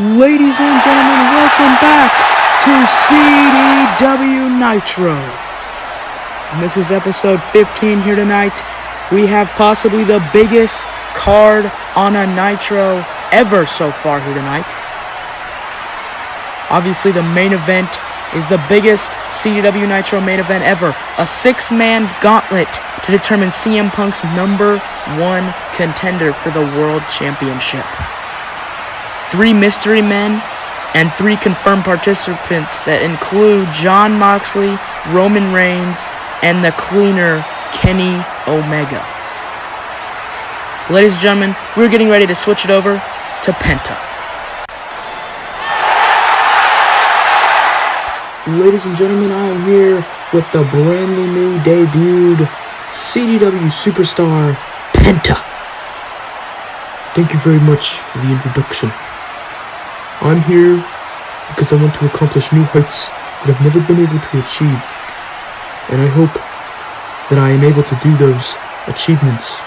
Ladies and gentlemen, welcome back to CDW Nitro. And this is episode 15 here tonight. We have possibly the biggest card on a Nitro ever so far here tonight. Obviously, the main event is the biggest CDW Nitro main event ever. A 6-man gauntlet to determine CM Punk's #1 contender for the World Championship. 3 mystery men and 3 confirmed participants that include Jon Moxley, Roman Reigns, and the cleaner Kenny Omega. Ladies and gentlemen, we're getting ready to switch it over to Penta. Ladies and gentlemen, I am here with the brand new debuted CDW superstar, Penta. Thank you very much for the introduction. I'm here because I want to accomplish new heights that I've never been able to achieve. And I hope that I am able to do those achievements.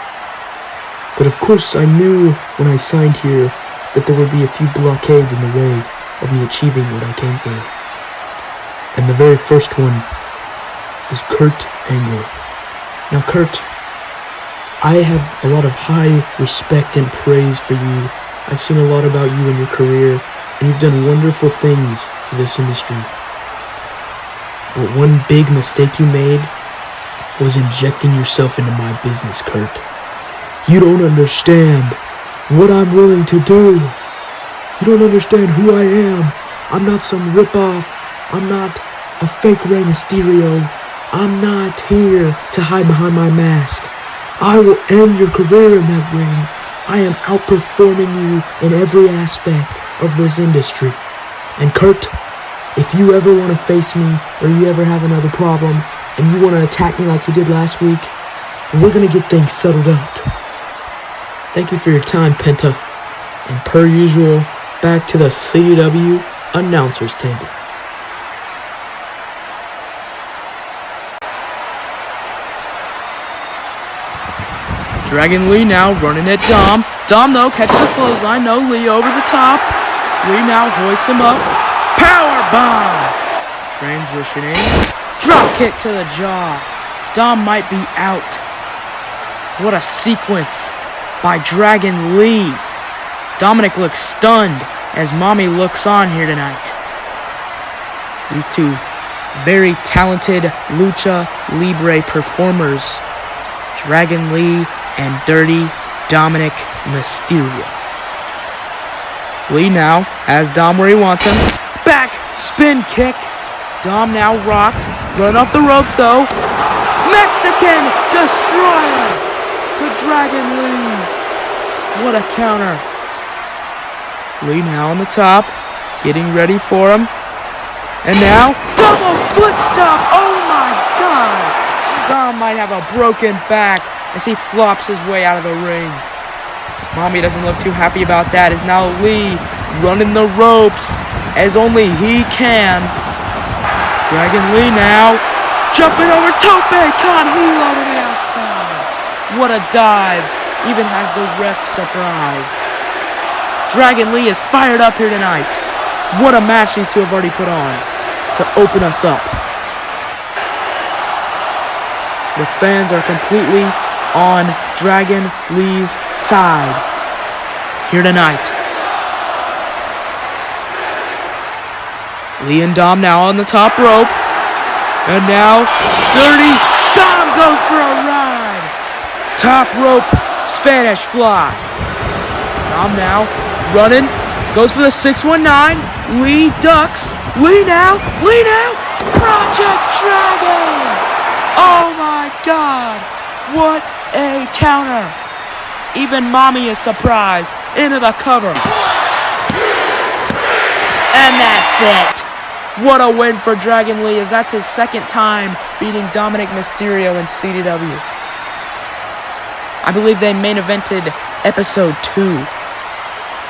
But of course I knew when I signed here that there would be a few blockades in the way of me achieving what I came for. And the very first one is Kurt Angle. Now Kurt, I have a lot of high respect and praise for you. I've seen a lot about you in your career, and you've done wonderful things for this industry. But one big mistake you made was injecting yourself into my business, Kurt. You don't understand what I'm willing to do. You don't understand who I am. I'm not some ripoff. I'm not a fake Rey Mysterio. I'm not here to hide behind my mask. I will end your career in that ring. I am outperforming you in every aspect of this industry. And Kurt, if you ever want to face me, or you ever have another problem, and you want to attack me like you did last week, we're going to get things settled out. Thank you for your time, Penta. And per usual, back to the CW announcers table. Dragon Lee now running at Dom. Dom, though, catches a clothesline. No, Lee over the top. Lee now hoists him up. Power bomb! Transitioning. Drop kick to the jaw. Dom might be out. What a sequence by Dragon Lee. Dominic looks stunned as Mommy looks on here tonight. These two very talented Lucha Libre performers. Dragon Lee and Dirty Dominic Mysterio. Lee now has Dom where he wants him. Back spin kick. Dom now rocked. Run off the ropes though. Mexican Destroyer to Dragon Lee. What a counter. Lee now on the top. Getting ready for him. And now double foot stomp. Oh my God. Dom might have a broken back as he flops his way out of the ring. Mommy doesn't look too happy about that as now Lee running the ropes as only he can. Dragon Lee now jumping over tope con hilo to the outside. What a dive. Even has the ref surprised. Dragon Lee is fired up here tonight. What a match these two have already put on to open us up. The fans are completely on Dragon Lee's side here tonight. Lee and Dom now on the top rope. And now Dirty Dom goes for a ride. Top rope Spanish fly. Dom now running. Goes for the 619. Lee ducks. Lee now. Project Dragon. Oh my God. What a counter. Even Mommy is surprised. Into the cover. And that's it. What a win for Dragon Lee, as that's his second time beating Dominic Mysterio in CDW. I believe they main evented episode 2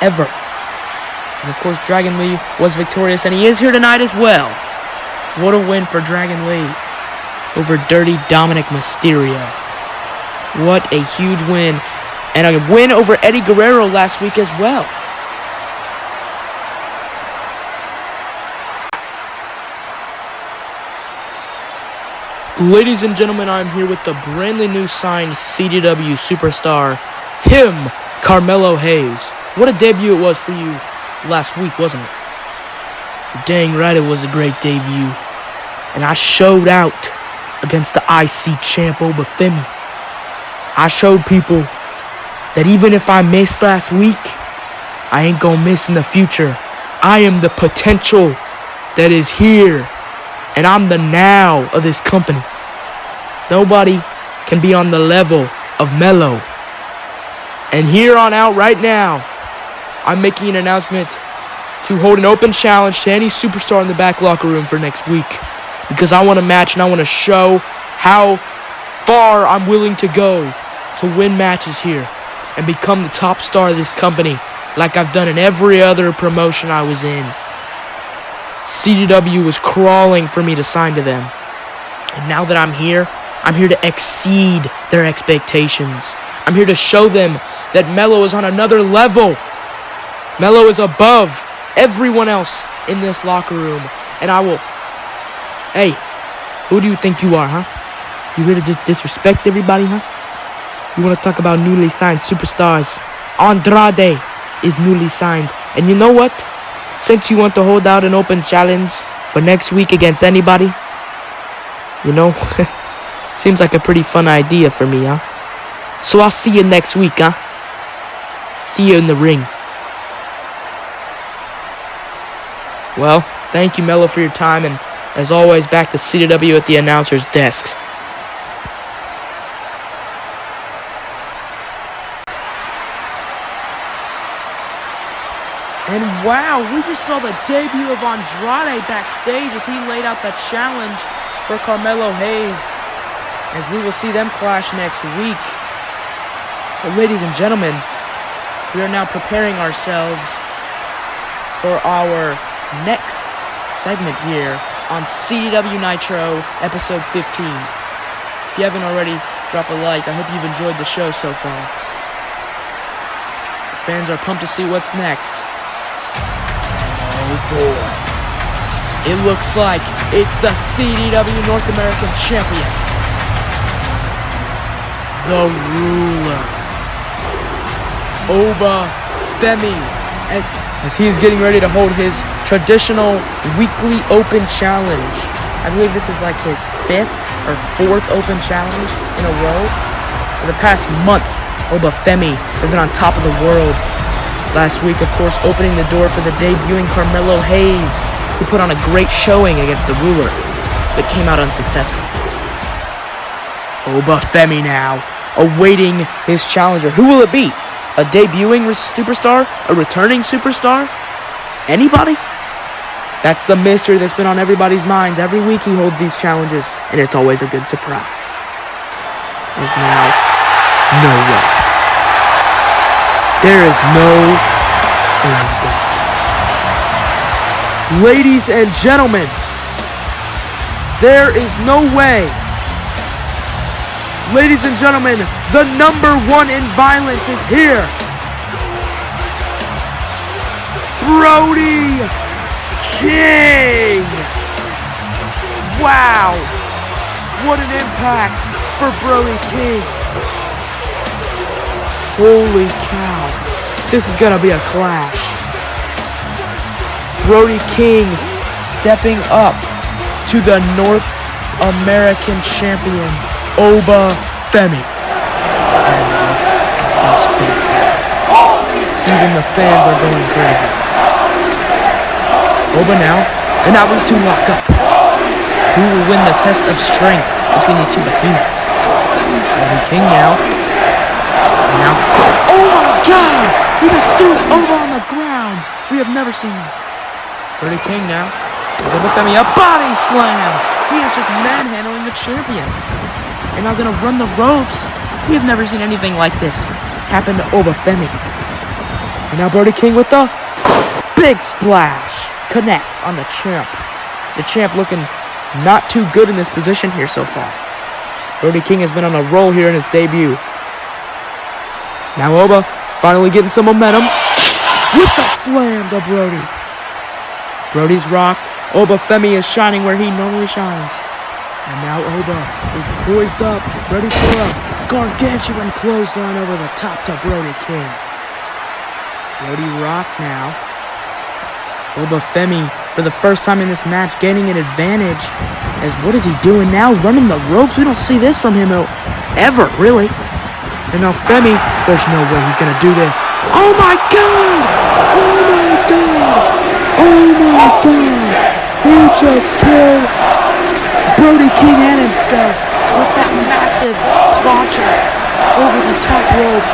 ever. And of course Dragon Lee was victorious, and he is here tonight as well. What a win for Dragon Lee over Dirty Dominic Mysterio. What a huge win. And a win over Eddie Guerrero last week as well. Ladies and gentlemen, I'm here with the brandly new signed CDW superstar, him, Carmelo Hayes. What a debut it was for you last week, wasn't it? You're dang right it was a great debut. And I showed out against the IC champ Femi. I showed people that even if I missed last week, I ain't gonna miss in the future. I am the potential that is here. And I'm the now of this company. Nobody can be on the level of Melo. And here on out right now, I'm making an announcement to hold an open challenge to any superstar in the back locker room for next week. Because I want to match and I want to show how far I'm willing to go to win matches here and become the top star of this company like I've done in every other promotion I was in. CDW was crawling for me to sign to them. And now that I'm here to exceed their expectations. I'm here to show them that Melo is on another level. Melo is above everyone else in this locker room. And I will... Hey, who do you think you are, huh? You here to just disrespect everybody, huh? You want to talk about newly signed superstars? Andrade is newly signed. And you know what? Since you want to hold out an open challenge for next week against anybody, you know, seems like a pretty fun idea for me, huh? So I'll see you next week, huh? See you in the ring. Well, thank you, Melo, for your time, and as always, back to CDW at the announcer's desks. And wow, we just saw the debut of Andrade backstage as he laid out the challenge for Carmelo Hayes, as we will see them clash next week. But ladies and gentlemen, we are now preparing ourselves for our next segment here on CDW Nitro, episode 15. If you haven't already, drop a like. I hope you've enjoyed the show so far. The fans are pumped to see what's next. Oh boy. It looks like it's the CDW North American Champion, the Ruler, Femi, as he is getting ready to hold his traditional weekly open challenge. I believe this is like his 5th or 4th open challenge in a row. For the past month, Femi has been on top of the world. Last week, of course, opening the door for the debuting Carmelo Hayes, who put on a great showing against the Ruler, but came out unsuccessful. Femi now, awaiting his challenger. Who will it be? A debuting superstar? A returning superstar? Anybody? That's the mystery that's been on everybody's minds. Every week he holds these challenges, and it's always a good surprise. As now, no way. There is no way. Ladies and gentlemen, there is no way. Ladies and gentlemen, the number 1 in violence is here. Brody King. Wow. What an impact for Brody King. Holy cow. This is gonna be a clash. Brody King stepping up to the North American champion, Femi. And look at this face. Even the fans are going crazy. now, and now these two lock up. Who will win the test of strength between these two behemoths? Brody King now. Oh my God! He just threw it over on the ground. We have never seen that. Brody King now. There's Femi, a body slam. He is just manhandling the champion. And now gonna run the ropes. We have never seen anything like this happen to Femi. And now Brody King with the big splash. Connects on the champ. The champ looking not too good in this position here so far. Brody King has been on a roll here in his debut. Now finally getting some momentum with the slam to Brody. Brody's rocked. Femi is shining where he normally shines. And now Oba is poised up, ready for a gargantuan clothesline over the top to Brody King. Brody Rock now. Oba Femi, for the first time in this match, gaining an advantage. As what is he doing now? Running the ropes? We don't see this from him ever, really. And now Femi, there's no way he's going to do this. Oh my God! Oh my God! Oh my God! He just killed Brody King and himself with that massive launcher over the top rope.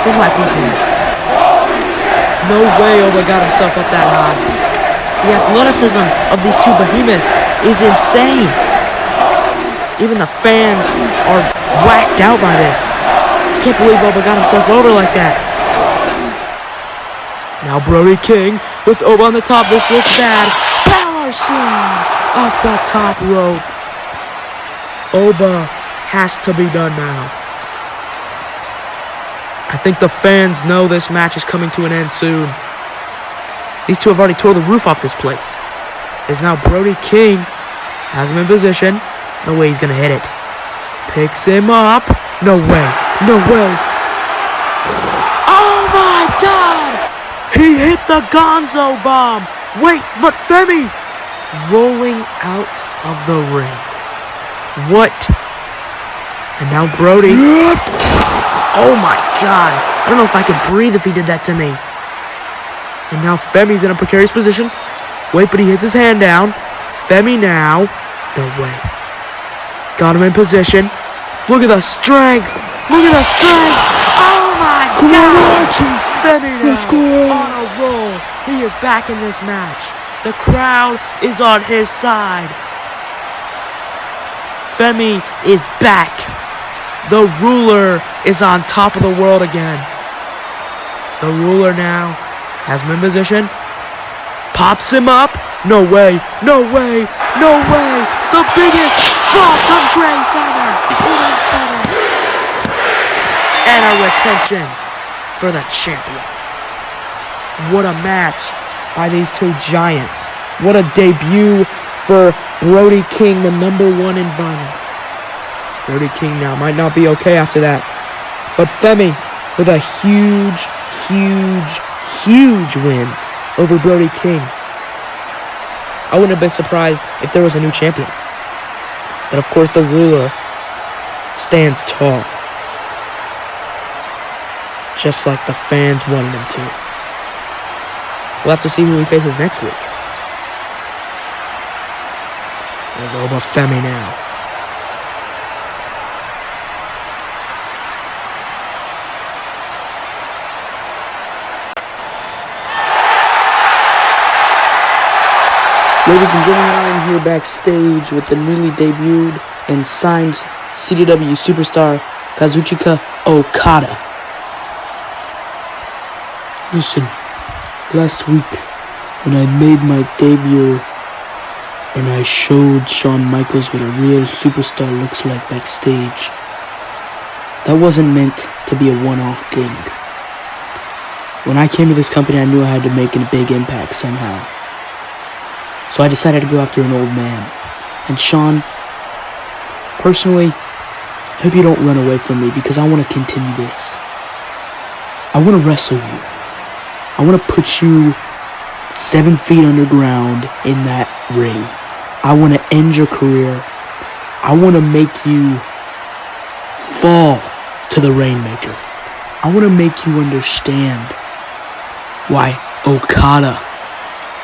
They might be dead. No way Oba got himself up that high. The athleticism of these two behemoths is insane. Even the fans are whacked out by this. Can't believe Oba got himself over like that. Now Brody King with Oba on the top. This looks bad. Power slam off the top rope. Oba has to be done now. I think the fans know this match is coming to an end soon. These two have already tore the roof off this place. As now Brody King has him in position. No way he's going to hit it. Picks him up. No way. No way. Oh my God! He hit the Gonzo bomb. Wait, but Femi rolling out of the ring. What? And now Brody. Oh my God. I don't know if I could breathe if he did that to me. And now Femi's in a precarious position. Wait, but he hits his hand down. Femi now. No way. Got him in position. Look at the strength. Look at the strength. Oh my God. Femi now on a roll. He is back in this match. The crowd is on his side. Femi is back. The ruler is on top of the world again. The ruler now has him in position. Pops him up. No way. No way. No way. The biggest fall from grace ever. And a retention for the champion. What a match by these two giants. What a debut for Brody King, the #1 in violence. Brody King now might not be okay after that. But Femi with a huge, huge, huge win over Brody King. I wouldn't have been surprised if there was a new champion. But of course the ruler stands tall. Just like the fans wanted him to. We'll have to see who he faces next week. There's Oba Femi now. Ladies and gentlemen, I am here backstage with the newly debuted and signed CDW superstar Kazuchika Okada. Listen, last week when I made my debut and I showed Shawn Michaels what a real superstar looks like backstage, that wasn't meant to be a one-off thing. When I came to this company, I knew I had to make a big impact somehow. So I decided to go after an old man. And Shawn, personally, I hope you don't run away from me because I want to continue this. I want to wrestle you. I want to put you 7 feet underground in that ring. I want to end your career. I want to make you fall to the Rainmaker. I want to make you understand why Okada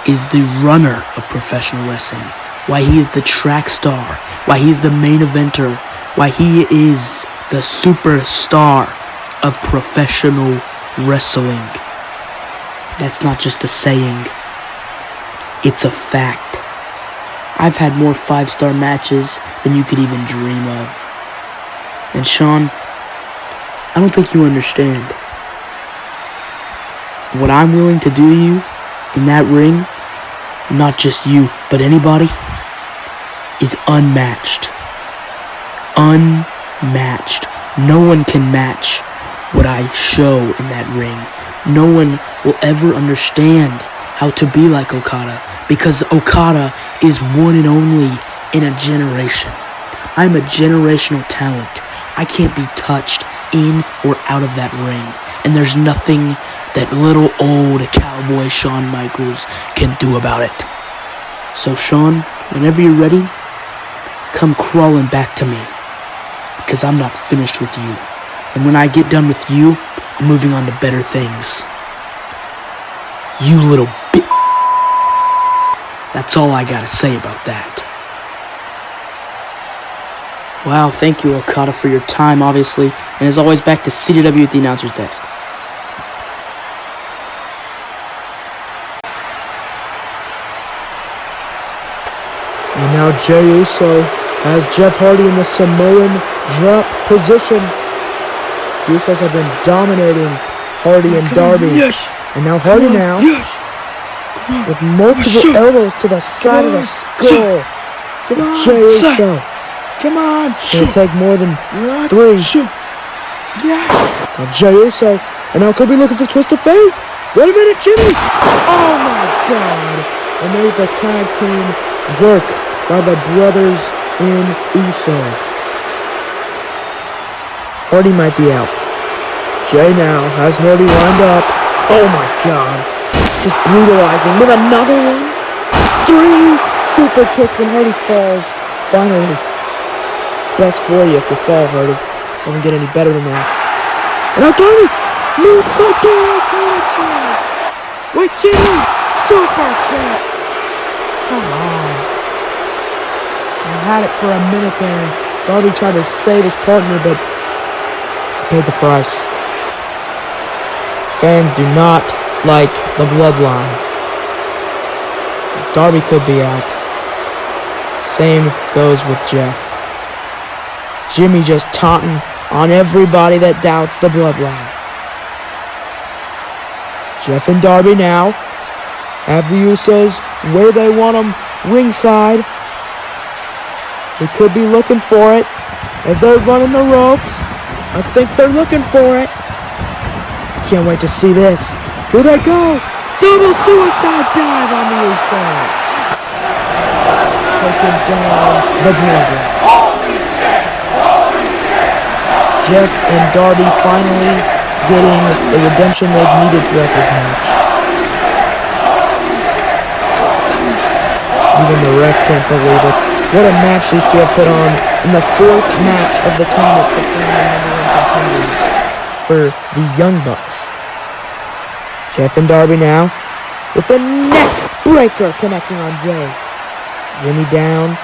is the runner of professional wrestling, why he is the track star, why he is the main eventer, why he is the superstar of professional wrestling. That's not just a saying, it's a fact. I've had more 5-star matches than you could even dream of. And Shawn, I don't think you understand. What I'm willing to do to you in that ring, not just you, but anybody, is unmatched. Unmatched. No one can match what I show in that ring. No one will ever understand how to be like Okada, because Okada is one and only in a generation. I'm a generational talent. I can't be touched in or out of that ring. And there's nothing that little old cowboy Shawn Michaels can do about it. So Shawn, whenever you're ready, come crawling back to me. Because I'm not finished with you. And when I get done with you, I'm moving on to better things. You little bitch. That's all I gotta say about that. Wow, thank you, Okada, for your time, obviously. And as always, back to CDW at the announcer's desk. And now Jey Uso has Jeff Hardy in the Samoan drop position. The Usos have been dominating Hardy and Darby. Yes. And now Hardy with multiple elbows to the side of the skull. Jey Uso. Come on. It'll take more than 3. Yeah. Now Jey Uso. And now could be looking for Twist of Fate. Wait a minute, Jimmy. Oh my God. And there's the tag team work by the brothers in Uso. Hardy might be out. Jey now has Hardy lined up. Oh my God. Just brutalizing with another one. 3 super kicks and Hardy falls. Finally. Best for you if you fall, Hardy. Doesn't get any better than that. And now Darby moves so territory. Wait, Jimmy. Super kick. Come on. I had it for a minute there. Darby tried to save his partner, but paid the price. Fans do not like the bloodline. Darby could be out. Same goes with Jeff. Jimmy just taunting on everybody that doubts the bloodline. Jeff and Darby now have the Usos where they want them, ringside. They could be looking for it as they're running the ropes. I think they're looking for it. Can't wait to see this. Here they go. Double suicide dive on the Usos. Taking down the bloodline. Jeff and Darby finally getting the redemption they've needed throughout this match. Even the ref can't believe it. What a match these two have put on in the 4th match of the tournament to claim the #1 contenders for the Young Bucks. Jeff and Darby now with the neck breaker connecting on Jey. Jimmy down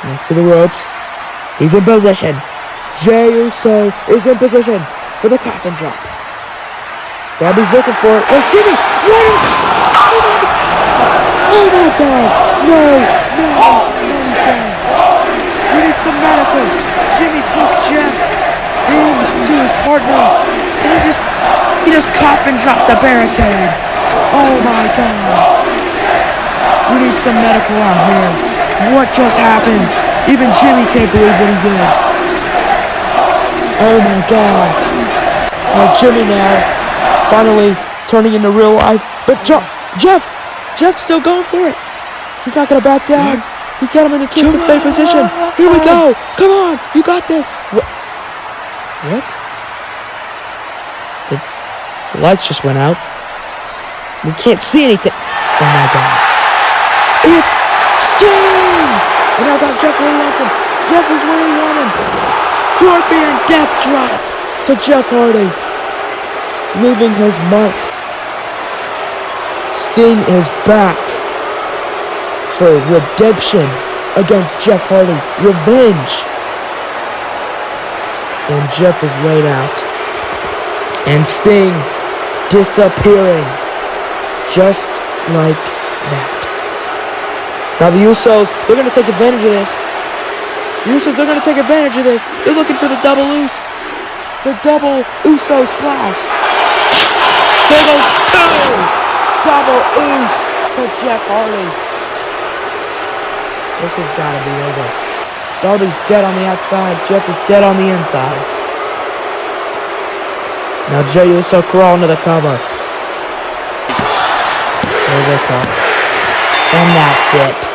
next to the ropes. He's in position. Jey Uso is in position for the coffin drop. Darby's looking for it. Wait, Jimmy! What? Oh my God! Oh my God! No! He's down. We need some medical. Jimmy pushed Jeff into his partner, and he just coffin dropped the barricade. Oh my God! We need some medical out here. What just happened? Even Jimmy can't believe what he did. Oh my God. Now Jimmy finally turning into real life. But Jeff's still going for it. He's not going to back down. He's got him in a twist of fate position. Here we go. Come on. You got this. What? The lights just went out. We can't see anything. Oh my God. It's Sting. And now got Jeff where he wants him. Jeff is where he wants him. Scorpion death drop to Jeff Hardy, leaving his mark. Sting is back for redemption against Jeff Hardy. Revenge. And Jeff is laid out. And Sting disappearing. Just like that. Now the Usos, they're going to take advantage of this. The Usos, they're going to take advantage of this. They're looking for the double Us. The double Uso splash. There goes 2. Double Us to Jeff Hardy. This has got to be over. Darby's dead on the outside. Jeff is dead on the inside. Now Jey Uso crawling to the cover. So they come. And that's it.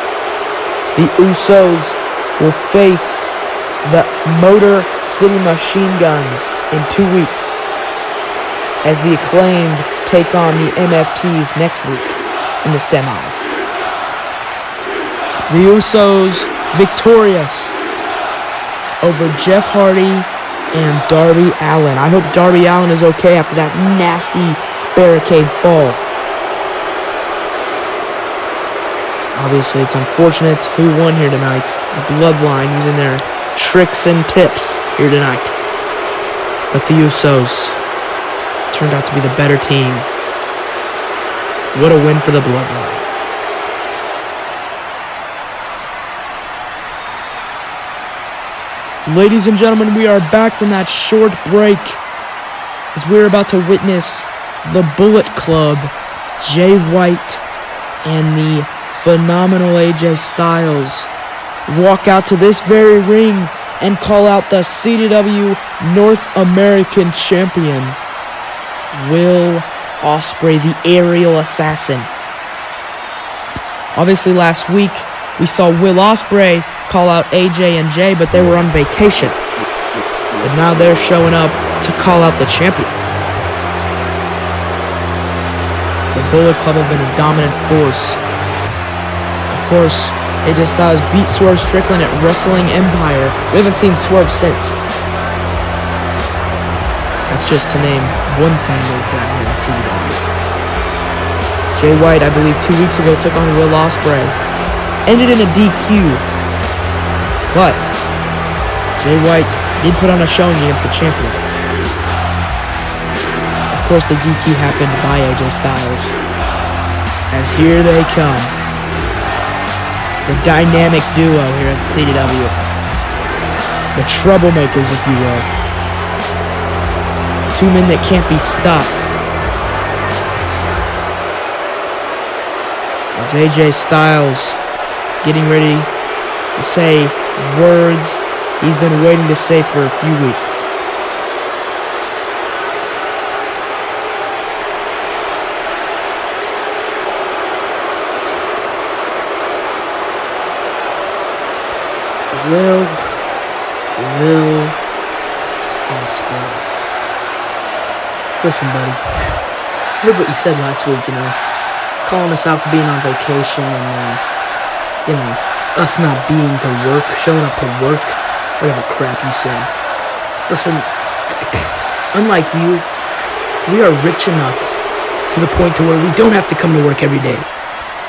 The Usos will face the Motor City Machine Guns in 2 weeks, as the Acclaimed take on the MFTs next week in the semis. The Usos victorious over Jeff Hardy and Darby Allin. I hope Darby Allin is okay after that nasty barricade fall. Obviously, it's unfortunate who won here tonight. The Bloodline using their tricks and tips here tonight. But the Usos turned out to be the better team. What a win for the Bloodline. Ladies and gentlemen, we are back from that short break as we're about to witness the Bullet Club, Jay White and the phenomenal AJ Styles walk out to this very ring and call out the CDW North American Champion, Will Ospreay, the aerial assassin. Obviously last week we saw Will Ospreay call out AJ and Jay, but they were on vacation. But now they're showing up to call out the champion. The Bullet Club have been a dominant force. Of course, AJ Styles beat Swerve Strickland at Wrestling Empire. We haven't seen Swerve since. That's just to name one thing they've done here in CW. Jay White, I believe 2 weeks ago, took on Will Ospreay. Ended in a DQ. But Jay White did put on a showing against the champion. Of course, the DQ happened by AJ Styles. As here they come. The dynamic duo here at CDW. The troublemakers, if you will. The two men that can't be stopped. As AJ Styles getting ready to say words he's been waiting to say for a few weeks. Will Ospreay. Listen, buddy. I heard what you said last week, calling us out for being on vacation and, us not being to work, showing up to work, whatever crap you said. Listen, unlike you, we are rich enough to the point to where we don't have to come to work every day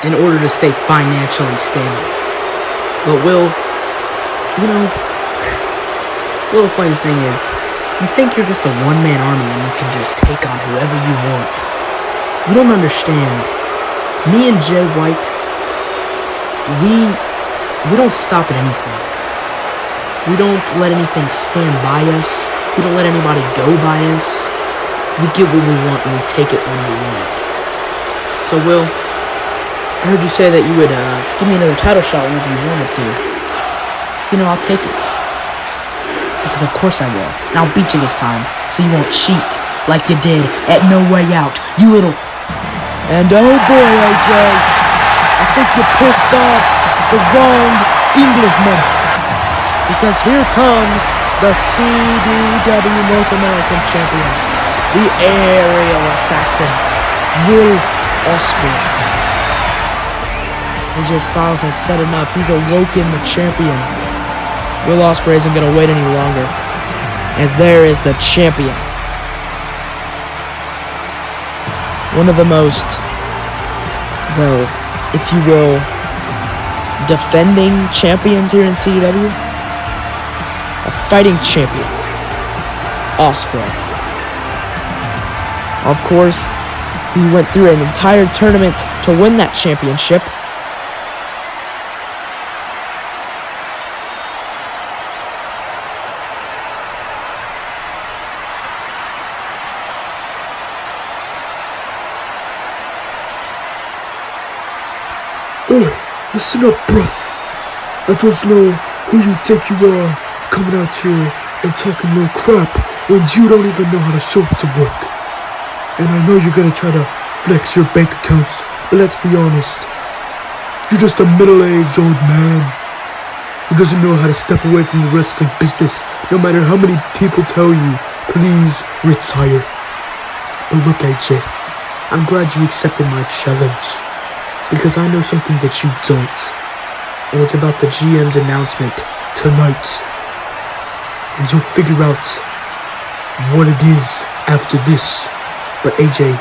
in order to stay financially stable. But Will, the funny thing is, you think you're just a one-man army and you can just take on whoever you want. You don't understand. Me and Jay White, we don't stop at anything. We don't let anything stand by us. We don't let anybody go by us. We get what we want and we take it when we want it. So, Will, I heard you say that you would give me another title shot whenever you wanted to. So, I'll take it. Because of course I will. And I'll beat you this time, so you won't cheat like you did at No Way Out, you little... And oh boy, AJ, I think you pissed off the wrong Englishman. Because here comes the CDW North American Champion, the aerial assassin, Will Ospreay. AJ Styles has said enough. He's awoken the champion. Will Ospreay isn't going to wait any longer, as there is the champion. One of the most, if you will, defending champions here in CW. A fighting champion, Ospreay. Of course, he went through an entire tournament to win that championship. Listen up, bruv. I don't know who you think you are coming out here and talking no crap when you don't even know how to show up to work. And I know you're gonna try to flex your bank accounts, but let's be honest. You're just a middle-aged old man. who doesn't know how to step away from the wrestling business, no matter how many people tell you, please retire. But look, AJ, I'm glad you accepted my challenge, because I know something that you don't, and it's about the GM's announcement tonight, and you'll figure out what it is after this. But AJ,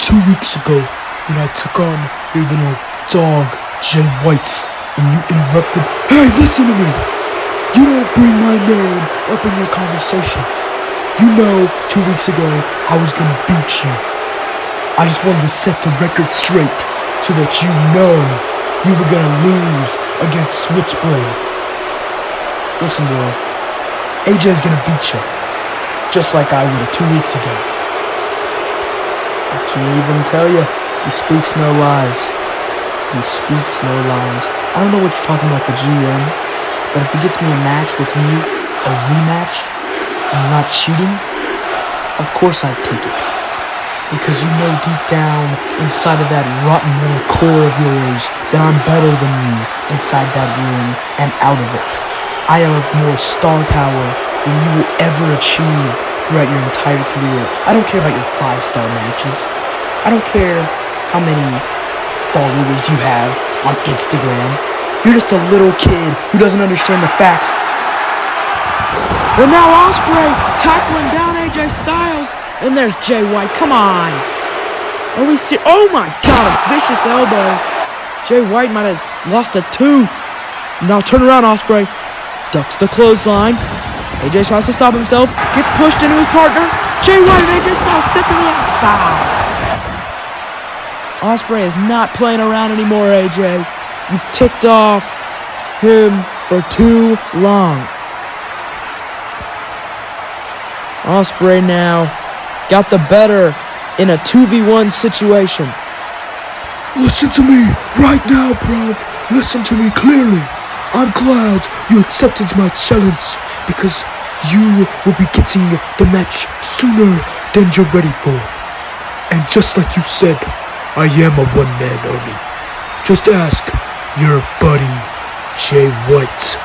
2 weeks ago, when I took on your little dog, Jay White, and you interrupted. Hey, listen to me! You don't bring my name up in your conversation. You know, 2 weeks ago, I was gonna beat you. I just wanted to set the record straight so that you know you were gonna lose against Switchblade. Listen, bro, AJ's gonna beat you, just like I would have 2 weeks ago. I can't even tell you. He speaks no lies. He speaks no lies. I don't know what you're talking about, the GM, but if he gets me a match with you, a rematch, and you're not cheating, of course I'd take it. Because you know deep down, inside of that rotten little core of yours, that I'm better than you inside that room and out of it. I have more star power than you will ever achieve throughout your entire career. I don't care about your 5-star matches. I don't care how many followers you have on Instagram. You're just a little kid who doesn't understand the facts. And now Ospreay tackling down AJ Styles. And there's Jay White. Come on. Are we serious? Oh my God, a vicious elbow. Jay White might have lost a tooth. Now turn around, Ospreay. Ducks the clothesline. AJ tries to stop himself. Gets pushed into his partner. Jay White and AJ Styles set to the outside. Ospreay is not playing around anymore, AJ. You've ticked off him for too long. Ospreay now got the better in a 2v1 situation. Listen to me right now, bruv. Listen to me clearly. I'm glad you accepted my challenge, because you will be getting the match sooner than you're ready for. And just like you said, I am a one-man army. Just ask your buddy, Jay White,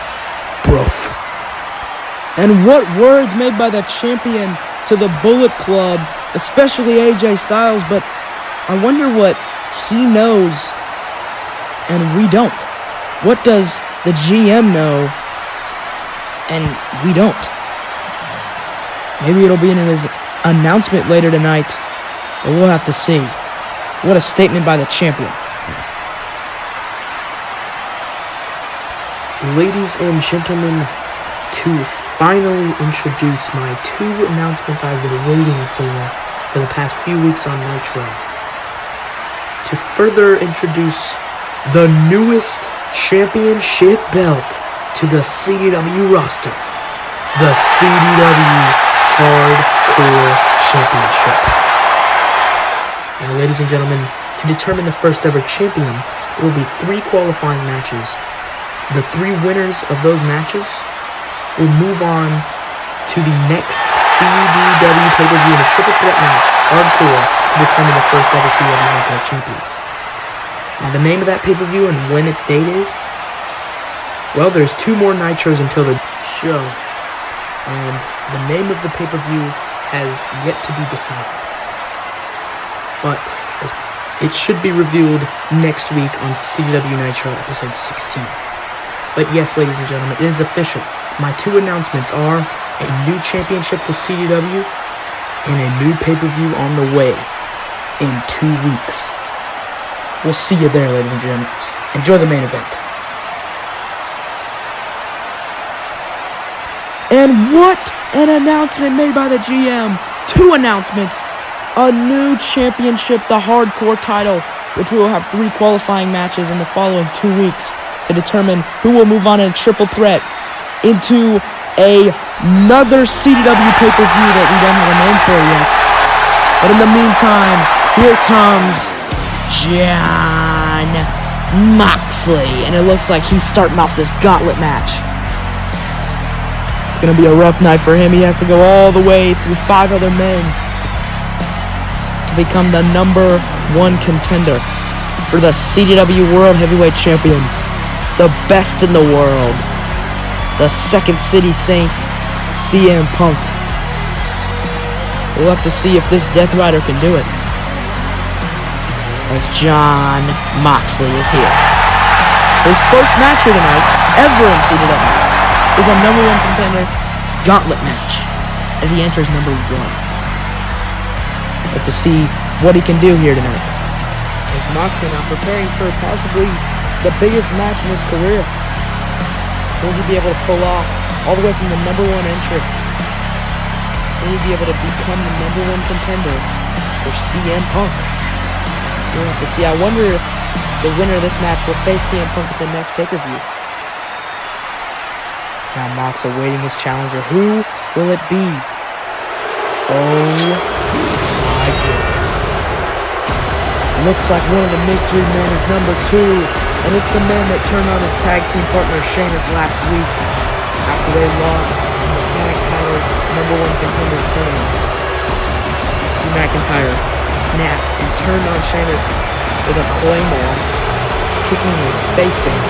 bruv. And what words made by the champion to the Bullet Club, especially AJ Styles, but I wonder what he knows and we don't. What does the GM know and we don't? Maybe it'll be in his announcement later tonight, but we'll have to see. What a statement by the champion. Ladies and gentlemen, to finally introduce my 2 announcements I've been waiting for the past few weeks on Nitro. To further introduce the newest championship belt to the CDW roster. The CDW Hardcore Championship. Now, ladies and gentlemen, to determine the first ever champion, there will be 3 qualifying matches. The 3 winners of those matches will move on to the next CDW pay-per-view in a triple threat match, Hardcore, to determine the first ever CDW Hardcore champion. Now, the name of that pay-per-view and when its date is, well, there's 2 more Nitros until the show, and the name of the pay-per-view has yet to be decided. But it should be revealed next week on CDW Nitro episode 16. But yes, ladies and gentlemen, it is official. My 2 announcements are a new championship to CDW and a new pay-per-view on the way in 2 weeks. We'll see you there, ladies and gentlemen. Enjoy the main event. And what an announcement made by the GM. 2 announcements. A new championship, the Hardcore title, which we will have 3 qualifying matches in the following 2 weeks to determine who will move on in a triple threat into another CDW pay-per-view that we don't have a name for yet. But in the meantime, here comes John Moxley, and it looks like he's starting off this Gauntlet match. It's going to be a rough night for him. He has to go all the way through 5 other men to become the number 1 contender for the CDW World Heavyweight Champion. the best in the world, the Second City Saint, CM Punk. We'll have to see if this Death Rider can do it, as Jon Moxley is here. His first match here tonight, ever in CW, is a number 1 contender Gauntlet match, as he enters number 1. We'll have to see what he can do here tonight, as Moxley now preparing for possibly the biggest match in his career. Will he be able to pull off all the way from the number 1 entry? Will he be able to become the number 1 contender for CM Punk? We'll have to see. I wonder if the winner of this match will face CM Punk at the next pay-per-view. Now Mox awaiting his challenger. Who will it be? Oh my goodness. Looks like one of the mystery men is number 2, and it's the man that turned on his tag team partner Sheamus last week after they lost in the tag title number 1 contenders tournament. Drew McIntyre snapped and turned on Sheamus with a claymore, kicking his face in.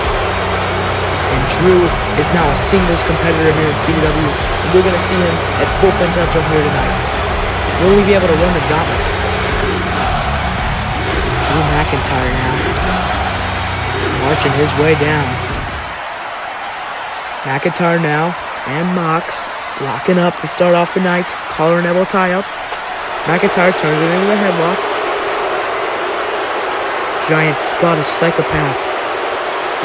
And Drew is now a singles competitor here in CW, and we're going to see him at full potential here tonight. Will he be able to run the gauntlet? Drew McIntyre now, marching his way down. McIntyre now, and Mox locking up to start off the night. Collar and elbow tie up. McIntyre turns it into a headlock. Giant Scottish psychopath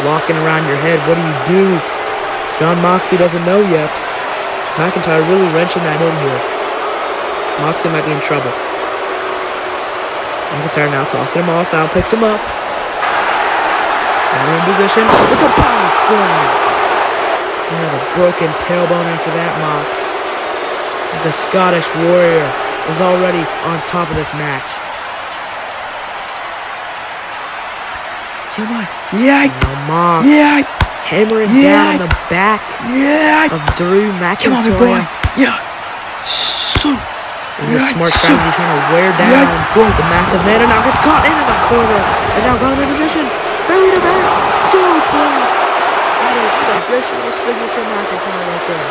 locking around your head. What do you do? Jon Moxley doesn't know yet. McIntyre really wrenching that in here. Moxley might be in trouble. McIntyre now tossing him off. Now picks him up. Now in position with the body slam. And a broken tailbone after that, Mox. The Scottish Warrior is already on top of this match. Come on. Yeah. Now Mox. Yeah. Hammering down the back of Drew McIntyre. Come on, boy. Yeah. So. This is a smart strategy trying to wear down the massive man, and now gets caught into the corner. And now got him in position. Belly to back. Suplex. That is traditional signature McIntyre right there.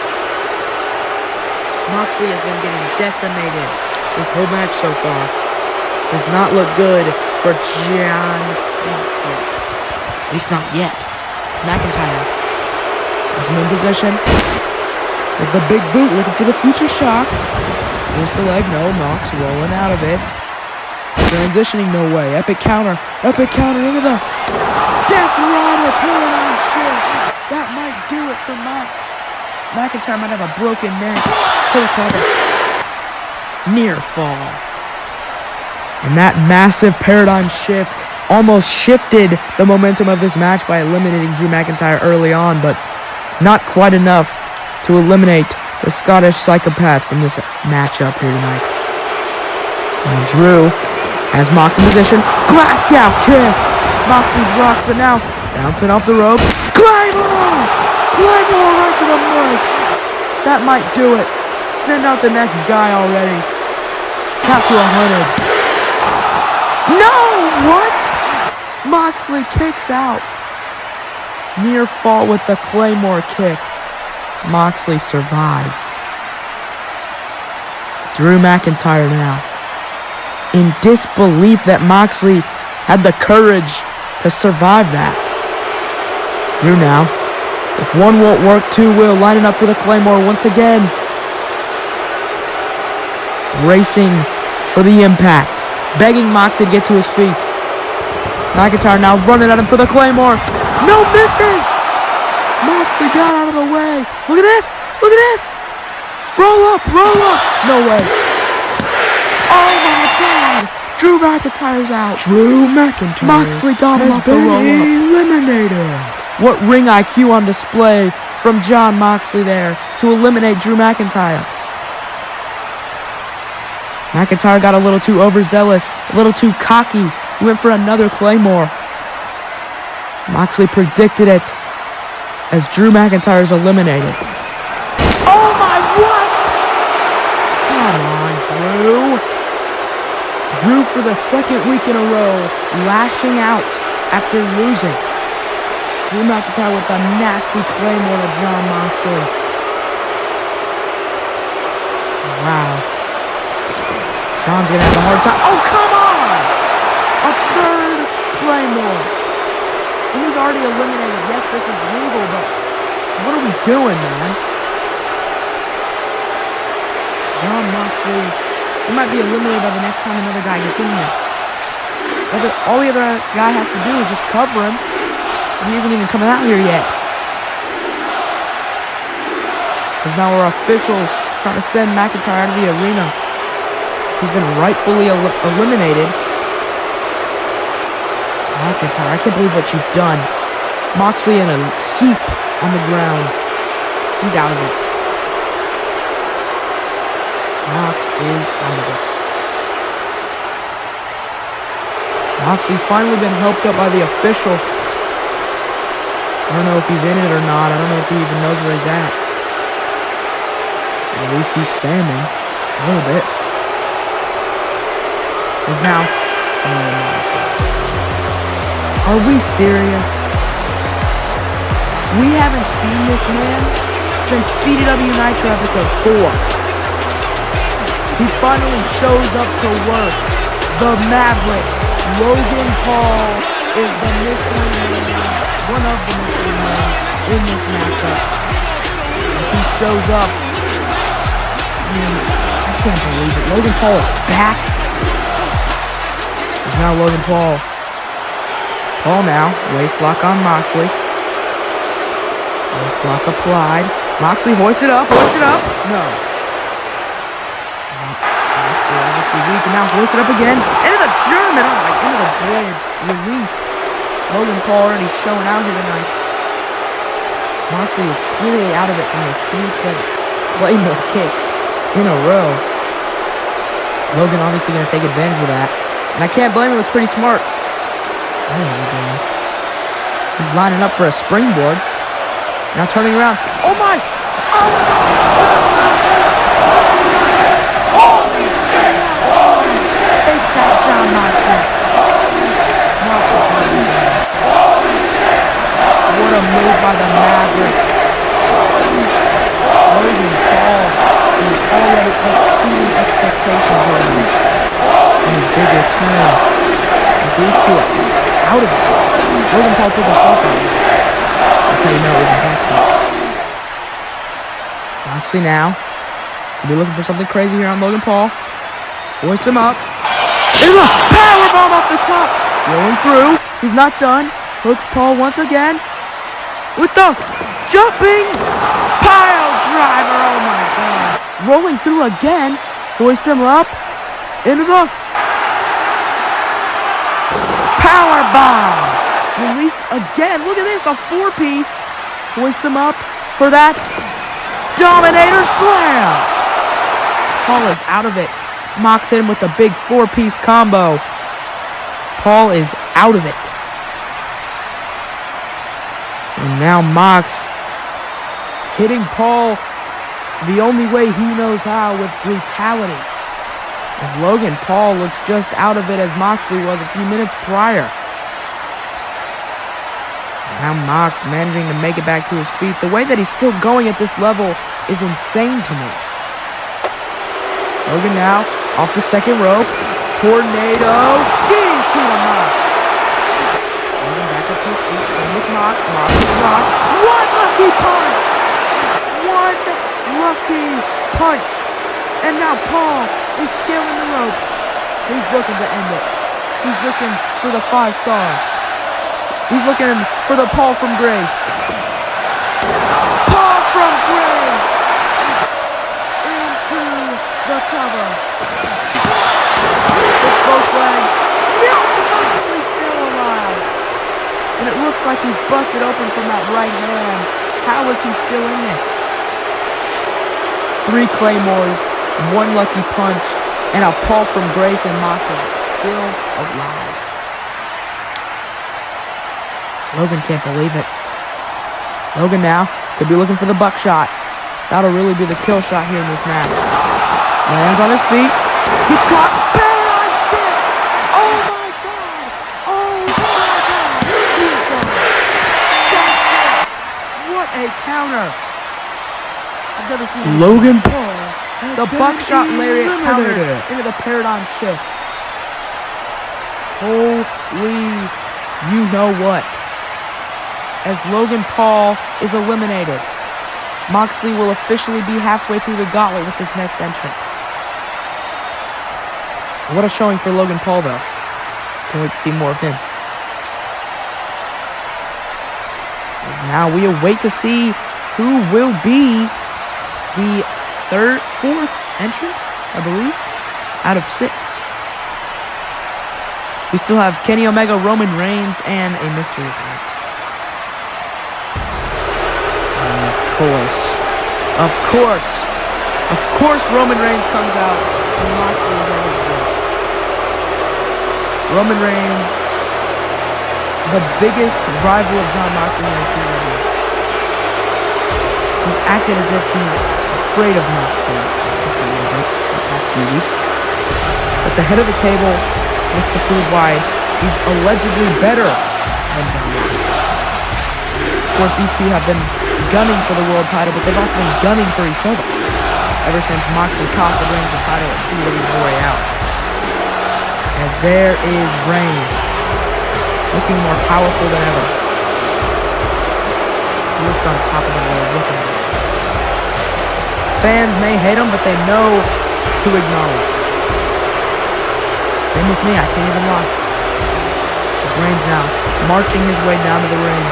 Moxley has been getting decimated this whole match so far. Does not look good for Jon Moxley. At least not yet. It's McIntyre. Has him in position. With the big boot looking for the future shock. Here's the leg. No, Mox rolling out of it. Transitioning no way. Epic counter. Epic counter into the Death Rider paradigm shift. That might do it for Mox. McIntyre might have a broken neck. To the cover. Near fall. And that massive paradigm shift almost shifted the momentum of this match by eliminating Drew McIntyre early on, but not quite enough to eliminate the Scottish psychopath from this matchup here tonight. And Drew has Mox in position. Glasgow kiss. Moxley's rocked, but now bouncing off the ropes. Claymore! Claymore right to the mush. That might do it. Send out the next guy already. Count to 100. No! What? Moxley kicks out. Near fall with the Claymore kick. Moxley survives. Drew McIntyre now, in disbelief that Moxley had the courage to survive that. Drew now, if one won't work, two will. Lining up for the Claymore once again. Racing for the impact. Begging Moxley to get to his feet. McIntyre now running at him for the Claymore. No misses! Moxley got out of the way. Look at this! Look at this! Roll up! Roll up! No way. Oh my God! Drew McIntyre's out. Drew McIntyre Moxley got him off the roll-up. eliminated. What ring IQ on display from Jon Moxley there to eliminate Drew McIntyre. McIntyre got a little too overzealous, a little too cocky. He went for another Claymore. Moxley predicted it as Drew McIntyre is eliminated. Oh my, what? Come on, Drew. Drew for the second week in a row, lashing out after losing. Drew McIntyre with a nasty claymore to Jon Moxley. Wow. John's gonna have a hard time. Oh, come on! A third claymore. And he's already eliminated. Yes, this is legal, but what are we doing, man? Jon Moxley, he might be eliminated by the next time another guy gets in here. All the other guy has to do is just cover him. He isn't even coming out here yet. Because now our officials trying to send McIntyre out of the arena. He's been rightfully eliminated. McIntyre, I can't believe what you've done. Moxley in a heap on the ground. He's out of it. Mox is out of it. Moxley's finally been helped up by the official. I don't know if he's in it or not. I don't know if he even knows where he's at. At least he's standing. A little bit. He's now. Are we serious? We haven't seen this man since CW Nitro episode 4. He finally shows up to work. The Maverick, Logan Paul, is the mystery man, one of the mystery men in this matchup. As he shows up, I can't believe it. Logan Paul is back. It's now Logan Paul. Paul now, waist lock on Moxley. Waist lock applied. Moxley hoist it up. No. Moxley obviously weak, and now hoist it up again. Into the German, into the bridge. Release. Logan Paul already showing out here tonight. Moxley is clearly out of it from those 3 claymore kicks in a row. Logan obviously going to take advantage of that. And I can't blame him, it's pretty smart. What is he doing? He's lining up for a springboard. Now turning around. Oh my! Takes out Jon Moxley. What a move by the Maverick. Logan Paul is already exceeding expectations here. And a big return. As these two are out of it. Logan Paul took himself out of it. That's how you know it was impactful. Moxley now. Could be looking for something crazy here on Logan Paul. Hoist him up. There's a powerbomb off the top. Rolling through. He's not done. Hooks Paul once again. With the jumping pile driver. Oh my god. Rolling through again. Hoist him up. Into the power bomb. Release again. Look at this. A 4-piece. Hoist him up for that Dominator Slam. Paul is out of it. Mox hit him with a big 4-piece combo. Paul is out of it. And now Mox hitting Paul the only way he knows how, with brutality. As Logan Paul looks just out of it as Moxley was a few minutes prior. Now Mox managing to make it back to his feet. The way that he's still going at this level is insane to me. Logan now off the second rope. Tornado DDT to Mox. Logan back up to his feet. Same with Mox. Mox is rocked. One lucky punch. One lucky punch. And now Paul is scaling the ropes. He's looking to end it. He's looking for the 5-star. He's looking for the Paul from Grace. Paul from Grace! Into the cover. With both legs. No! Moxley still alive. And it looks like he's busted open from that right hand. How is he still in this? 3 claymores. 1 lucky punch, and a Paul from Grace, and Moxley still alive. Logan can't believe it. Logan now could be looking for the buckshot. That'll really be the kill shot here in this match. Lands on his feet. Gets caught. Paralyzed shit. Oh my god. Oh my god. He's gone. counter. I've never seen Logan Paul. The buckshot lariat counter into the paradigm shift. Holy, you know what? As Logan Paul is eliminated, Moxley will officially be halfway through the gauntlet with this next entrant. What a showing for Logan Paul, though. Can't wait to see more of him. As now we await to see who will be the fourth entrant, I believe, out of 6. We still have Kenny Omega, Roman Reigns, and a mystery match. Of course, Roman Reigns comes out and Moxley is at his best. Roman Reigns, the biggest rival of Jon Moxley in the right now. He's acted as if he's afraid of Moxley just a little bit in the past few weeks. But the head of the table wants to prove why he's allegedly better than Jon Moxley. Of course, these two have been gunning for the world title, but they've also been gunning for each other ever since Moxley cost Reigns the title at WWE No Way Out. As there is Reigns, looking more powerful than ever. He looks on top of the world. Look at him. Fans may hate him, but they know to acknowledge him. Same with me, I can't even lie. It's Reigns now, marching his way down to the ring.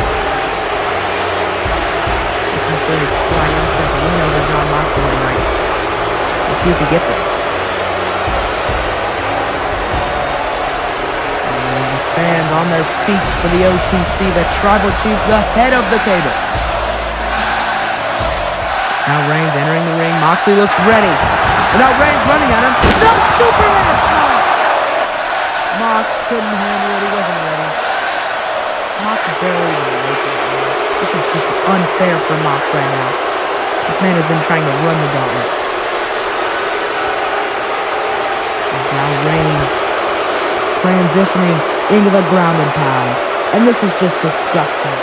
Looking for a triumphant win over Jon Moxley tonight. We'll see if he gets it. And the fans on their feet for the OTC, the Tribal Chief, the head of the table. Now Reigns entering the ring. Moxley looks ready. And now Reigns running at him. No Superman punch! Mox couldn't handle it. He wasn't ready. Mox is barely even making it. This is just unfair for Mox right now. This man has been trying to run the gauntlet. As now Reigns transitioning into the ground and pound. And this is just disgusting.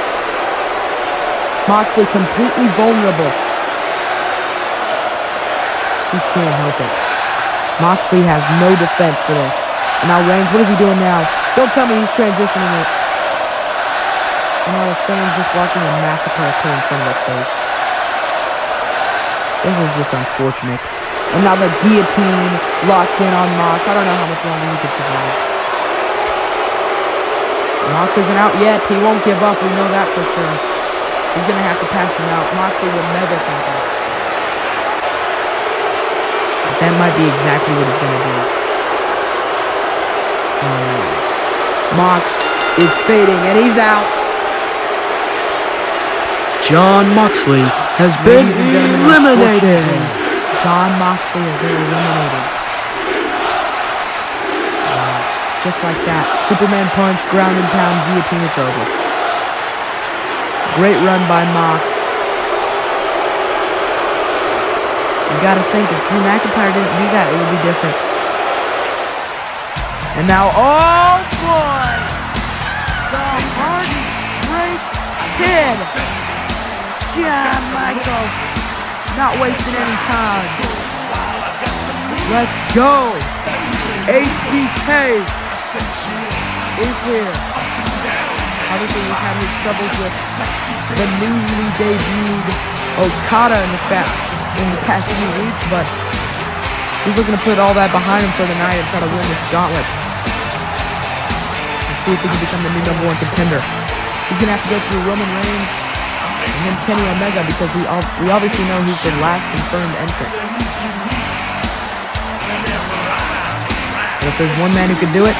Moxley completely vulnerable. He can't help it. Moxley has no defense for this. And now Reigns, what is he doing now? Don't tell me he's transitioning it. And now the fans just watching a massacre occur in front of their face. This is just unfortunate. And now the guillotine locked in on Mox. I don't know how much longer he can survive. Mox isn't out yet. He won't give up. We know that for sure. He's going to have to pass him out. Moxley will never come back. But that might be exactly what he's going to do. Mox is fading and he's out. Jon Moxley has been eliminated. Jon Moxley has been eliminated. Just like that. Superman punch, ground and pound, guillotine, it's over. Great run by Mox. You gotta think, if Drew McIntyre didn't do that, it would be different. And now, oh boy! The Heartbreak Kid! Shawn Michaels! Not wasting any time. Let's go! HBK is here. Obviously, he's had his troubles with the newly debuted Okada in the past few weeks, but he's looking to put all that behind him for the night and try to win this gauntlet. Let's see if he can become the new #1 contender. He's going to have to go through Roman Reigns and then Kenny Omega because we obviously know he's the last confirmed entrant. But if there's one man who can do it,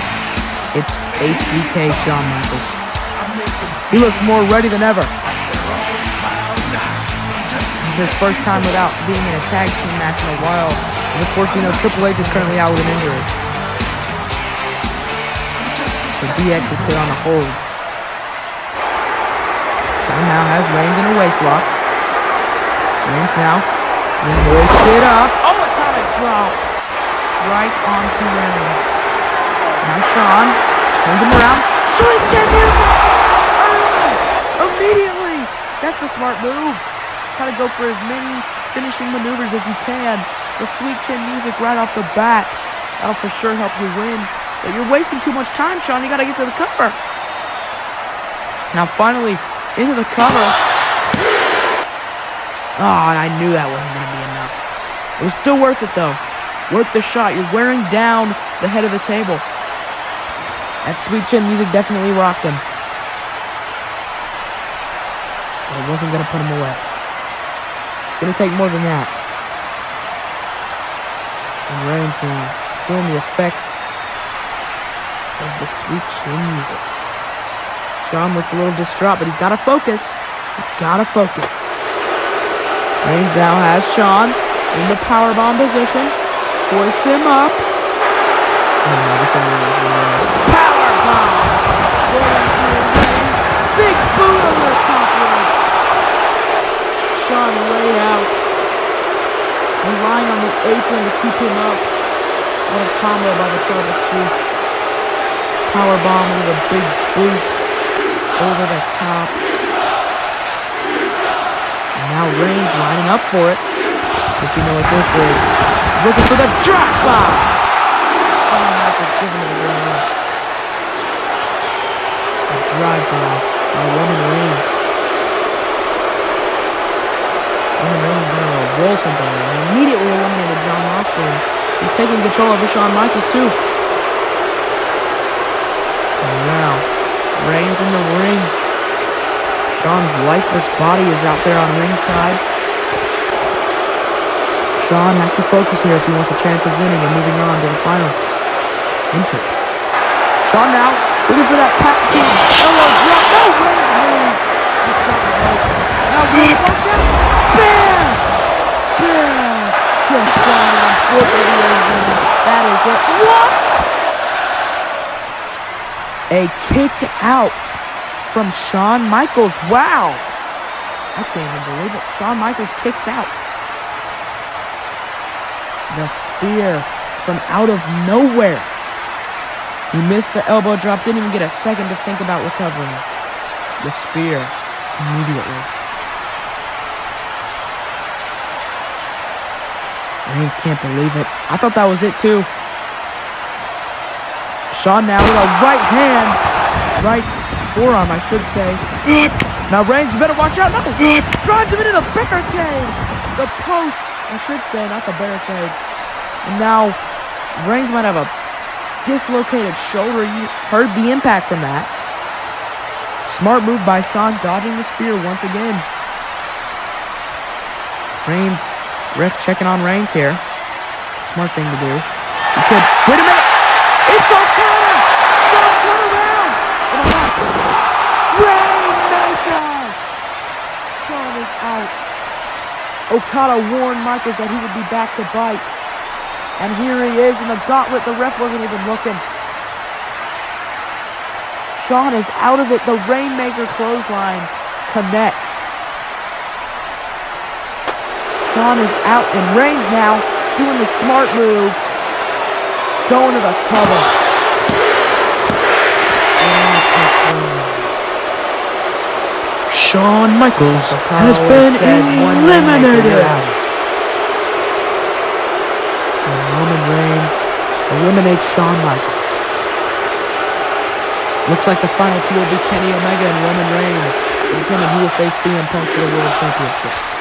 it's HBK Shawn Michaels. He looks more ready than ever. It's his first time without being in a tag team match in a while. And of course we know Triple H is currently out with an injury. So DX is put on a hold. Shawn now has Reigns in a waist lock. Reigns now being hoisted up. Oh, atomic drop! Right onto Reigns. Now Shawn turns him around. Sweet chin music! Immediately! That's the smart move. Try to go for as many finishing maneuvers as you can. The sweet chin music right off the bat. That'll for sure help you win. But you're wasting too much time, Sean. You gotta get to the cover. Now finally, into the cover. Oh, and I knew that wasn't gonna be enough. It was still worth it though. Worth the shot. You're wearing down the head of the table. That sweet chin music definitely rocked him. But it wasn't gonna put him away. It's gonna take more than that. And Reigns now feeling the effects of the sweet chin music. Sean looks a little distraught, but he's gotta focus. He's gotta focus. Reigns now has Sean in the powerbomb position. Hoists him up. Powerbomb! Big boot over the top rope. Sean laid out. Relying on the apron to keep him up. What a combo by the Tribal Chief. Powerbomb with a big boot over the top. And now Reigns lining up for it. If you know what this is. Looking for the drop bomb. Shawn Michaels giving it away. A drive-by by Roman Reigns. Roman Reigns is going to roll something. And immediately eliminated Jon Moxley. He's taking control over Shawn Michaels too. And now, Reigns in the ring. Shawn's lifeless body is out there on ringside. Shawn has to focus here if he wants a chance of winning and moving on to the final entry. Shawn now looking for that patented elbow drop. No way! Now Reigns, watch out! Spear! To Shawn, and unfortunately, that is it. What? A kick out from Shawn Michaels. Wow! I can't even believe it. Shawn Michaels kicks out. The spear from out of nowhere. He missed the elbow drop, didn't even get a second to think about recovering. The spear immediately. Reigns can't believe it. I thought that was it too. Shawn now with a right hand. Right forearm, I should say. Now Reigns, you better watch out. No! Drives him into the barricade. The post, I should say, not the barricade. And now Reigns might have a dislocated shoulder. You heard the impact from that. Smart move by Shawn, dodging the spear once again. Reigns, ref checking on Reigns here. Smart thing to do. You could, wait a minute! It's Okada! Shawn, turn around! Rainmaker! Shawn is out. Okada warned Michaels that he would be back to bite. And here he is in the gauntlet. The ref wasn't even looking. Shawn is out of it. The Rainmaker clothesline connects. Shawn is out, and Reigns now doing the smart move. Going to the cover. Shawn Michaels has been eliminated. And Roman Reigns eliminates Shawn Michaels. Looks like the final two will be Kenny Omega and Roman Reigns. To determine who will face CM Punk for the World Championship.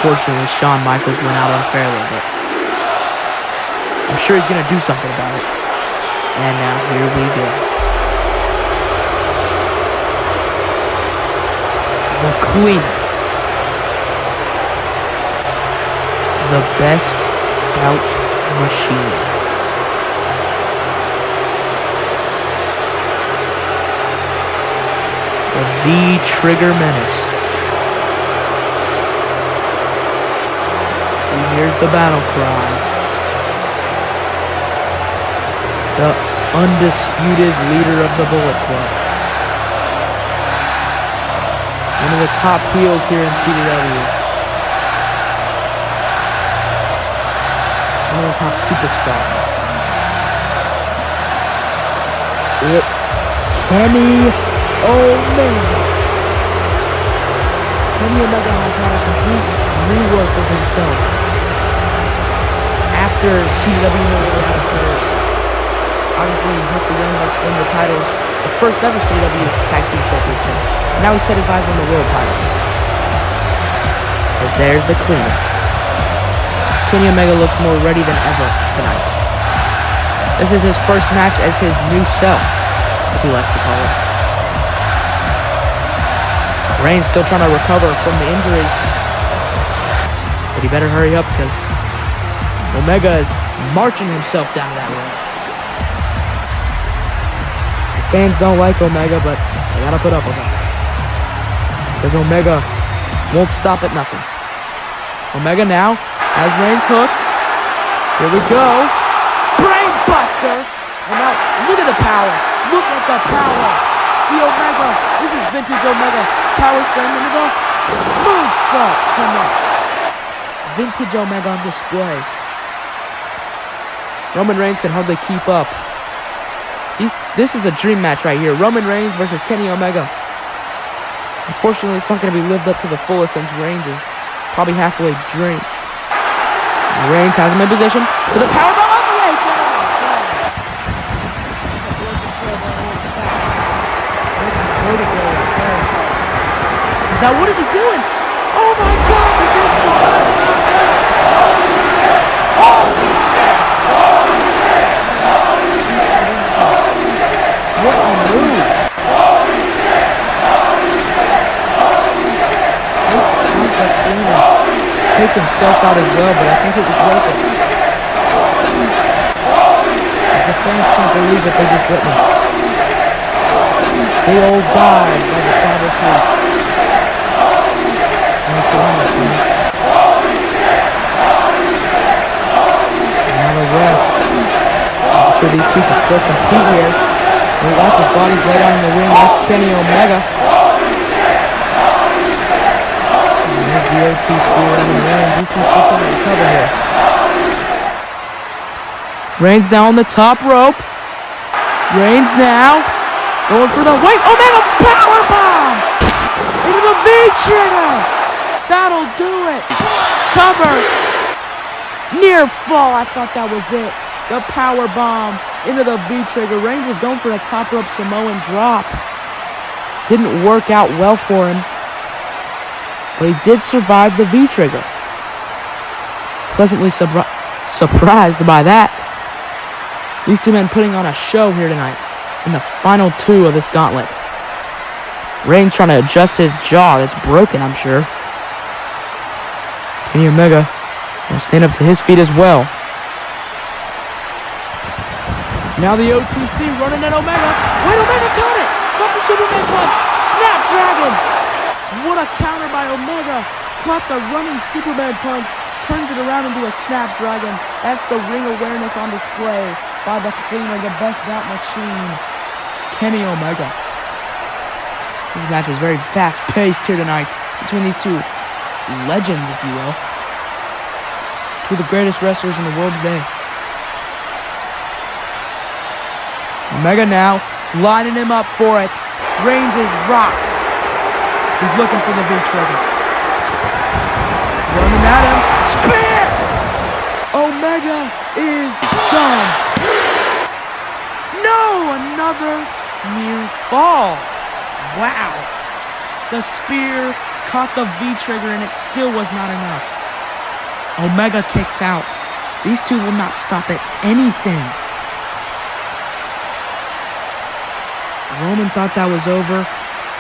Unfortunately, Shawn Michaels went out unfairly, but I'm sure he's going to do something about it. And now here we go. The Cleaner. The best bout machine. The V-Trigger Menace. And here's the battle cries. The undisputed leader of the Bullet Club. One of the top heels here in CW. One of the top superstars. It's Kenny Omega. Kenny Omega has had a complete rework of himself after CW no longer had a player. Obviously, he helped the Young Bucks win the titles, the first ever CW Tag Team Championships. And now he set his eyes on the world title. As there's the cleaner. Kenny Omega looks more ready than ever tonight. This is his first match as his new self, as he likes to call it. Reigns still trying to recover from the injuries. But he better hurry up because Omega is marching himself down that road. The fans don't like Omega, but they gotta put up with him. Because Omega won't stop at nothing. Omega now has Reigns hooked. Here we go. Brain buster. And now, look at the power. Look at the power. The Omega. This is vintage Omega. Power slam into the moonsault connects. Vintage Omega on display. Roman Reigns can hardly keep up. This is a dream match right here. Roman Reigns versus Kenny Omega. Unfortunately, it's not going to be lived up to the fullest since Reigns is probably halfway drenched. Reigns has him in position to the powerbomb all the way down. Now what is he doing? Oh my God! Holy shit! Holy shit! What a move! Holy shit! Takes himself out as well, but I think it was worth it. The fans can't believe what they just witnessed. They all died by the tribal chief. And so much, man. Now the ref. I'm sure these two can still compete here. We watch his bodies lay down in the ring. That's Kenny Omega. The OTC Roman Reigns. These two still trying to recover here. Reigns now on the top rope. Reigns now going for the Omega powerbomb into the V-trigger. That'll do it. Cover. Near fall. I thought that was it. The powerbomb into the V-trigger. Reigns was going for a top rope Samoan drop. Didn't work out well for him. But he did survive the V-trigger. Pleasantly surprised by that. These two men putting on a show here tonight in the final two of this gauntlet. Reigns trying to adjust his jaw that's broken, I'm sure. Kenny Omega will stand up to his feet as well. Now the OTC running at Omega. Omega caught it! Caught the Superman punch! Snapdragon! What a counter by Omega. Caught the running Superman punch. Turns it around into a Snapdragon. That's the ring awareness on display by the cleaner, the best bout machine, Kenny Omega. This match is very fast-paced here tonight between these two legends, if you will. Two of the greatest wrestlers in the world today. Omega now lining him up for it. Reigns is rocked. He's looking for the V-trigger. Running at him. Spear! Omega is done. No! Another near fall. Wow. The spear caught the V-trigger and it still was not enough. Omega kicks out. These two will not stop at anything. Roman thought that was over.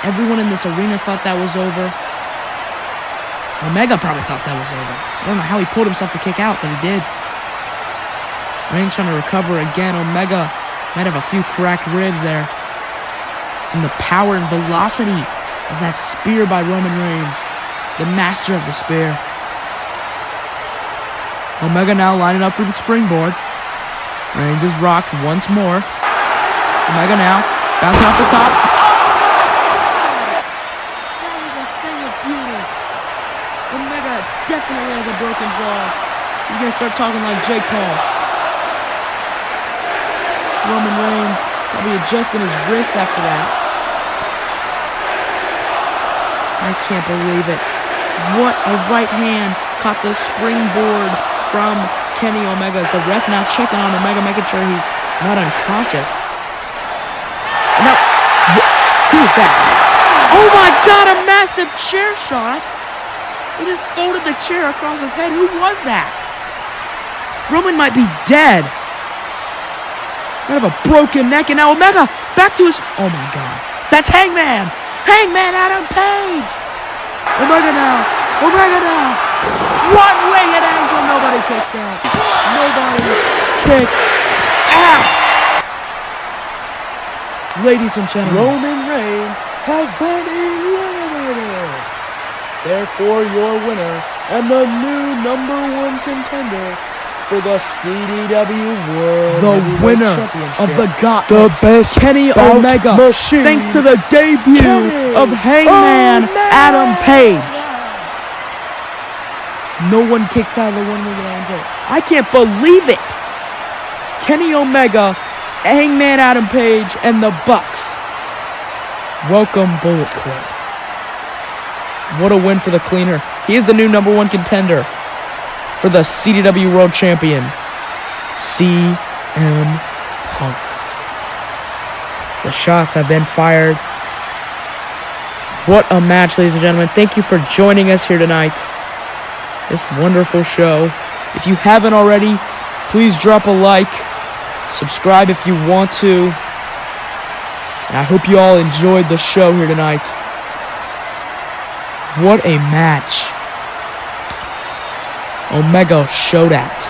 Everyone in this arena thought that was over. Omega probably thought that was over. I don't know how he pulled himself to kick out, but he did. Reigns trying to recover again. Omega might have a few cracked ribs there from the power and velocity of that spear by Roman Reigns, the master of the spear. Omega now lining up for the springboard. Reigns is rocked once more. Omega now bouncing off the top. Definitely has a broken jaw. He's gonna start talking like Jake Paul. Roman Reigns Probably adjusting his wrist after that. I can't believe it. What a right hand caught the springboard from Kenny Omega. As the ref now checking on Omega, making sure he's not unconscious. And now, who is that? Oh my God, a massive chair shot. He just folded the chair across his head. Who was that? Roman might be dead. Might have a broken neck, and now Omega back to his... Oh my God. That's Hangman. Hangman Adam Page. Omega now. Omega now. One-winged angel. Nobody kicks out. Nobody kicks out. Ladies and gentlemen, Roman Reigns has been eliminated. Therefore, your winner and the new #1 contender for the CDW World Winner of the Gauntlet, The best Kenny bout Omega, machine, thanks to the debut Kenny of Hangman Omega. Adam Page. No one kicks out of the one-winged angel. I can't believe it. Kenny Omega, Hangman Adam Page, and the Bucks. Welcome, Bullet Club. What a win for the Cleaner. He is the new #1 contender for the CDW World Champion, CM Punk. The shots have been fired. What a match, ladies and gentlemen. Thank you for joining us here tonight. This wonderful show. If you haven't already, please drop a like. Subscribe if you want to. And I hope you all enjoyed the show here tonight. What a match. Omega showed out.